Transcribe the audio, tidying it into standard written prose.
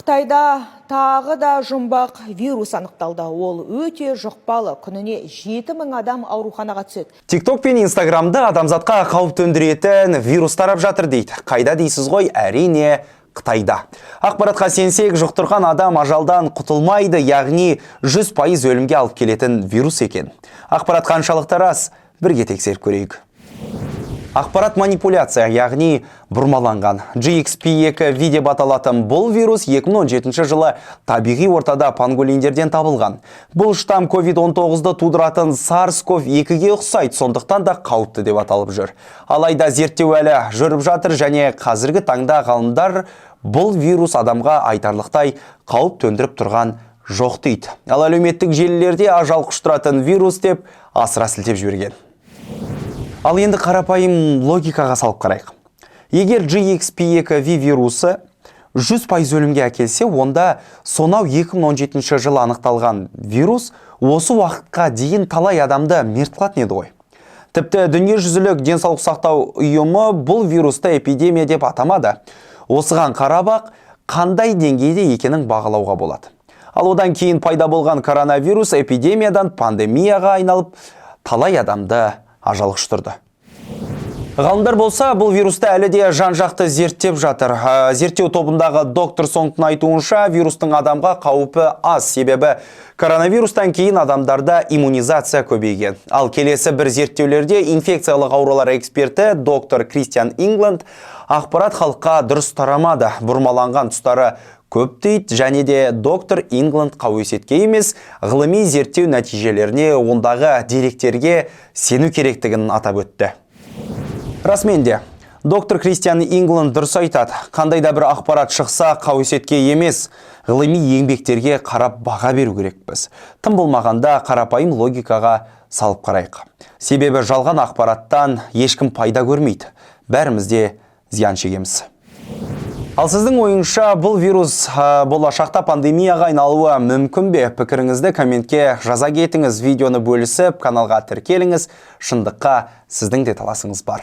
Қытайда тағы да жұмбақ вирус анықталды. Ол өте жұқпалы, күніне 7000 адам ауруханаға түседі. TikTok пен Instagram'да адамзатқа қауіп төндіретін вирус тарап жатыр дейді. Қайда дейсіз ғой? Әрине Қытайда. Ақпаратқа сенсек, жұқтырған адам ажалдан құтылмайды, яғни 100% өлімге алып келетін вирус екен. Ақпарат қаншалықты рас? Бірге тексеріп көрейік. Ақпарат манипуляция, яғни бұрмаланған. GXP2 V деп аталатын бұл вирус 2017 жылы табиғи ортада пангolиндерден табылған. Бұл штамм COVID-19-ды тудыратын SARS-CoV-2-ге ұқсайды, сондықтан да қауіпті деп аталып жүр. Алайда зерттеу әлі жүріп жатыр және қазіргі таңда ғалымдар бұл вирус адамға айтарлықтай қауіп төндіріп тұрған жоқ дейді. Ал әлеуметтік желілерде ажал құштыратын вирус деп асыра сілтеп жіберген. Ал енді қарапайым логикаға салып қарайық. Егер GXP2V вирусы 100% өлімге әкелсе, онда сонау 2017 жылы анықталған вирус осы уақытқа дейін талай адамды мерт қылатын еді ғой. Тіпті дүниежүзілік денсаулық сақтау ұйымы бұл вирусты эпидемия деп атамады. Осыған қарап қандай деңгейде екенін бағалауға болады. Ал одан кейін пайда болған коронавирус эпидемиядан пандемияға айналып, талай адамды ажал құштырды. Ғалымдар болса, бұл вирусты әлі де жан-жақты зерттеп жатыр. Зерттеу тобындағы доктор Сонгтың айтуынша, вирустың адамға қаупі аз, себебі коронавирустан кейін адамдарда иммунизация көбейген. Ал келесі бір зерттеулерде инфекциялық аурулар эксперті доктор Кристиан Ингланд ақпарат халыққа дұрыс тарамады, бұрмаланған тұстары көп дейді, және де доктор Ингланд қауесетке емес, ғылыми зерттеу нәтижелеріне, ондағы деректерге сену керектігін атап өтті. Расменде, доктор Кристиан Ингланд дұрыс айтады. Қандай да бір ақпарат шықса қауесетке емес, ғылыми еңбектерге қарап баға беру керекпіз. Тым болмағанда қарапайым логикаға салып қарайық. Себебі жалған ақпараттан ешкім пайда көрмейді. Бәрімізде зиян шегеміз. Ал сіздің ойыңызша бұл вирус болашақта пандемияға айналуы мүмкін бе? Пікіріңізді комментке жаза кетіңіз, видеоны бөлісіп, каналға тіркеліңіз. Шындыққа сіздің де таласыңыз бар.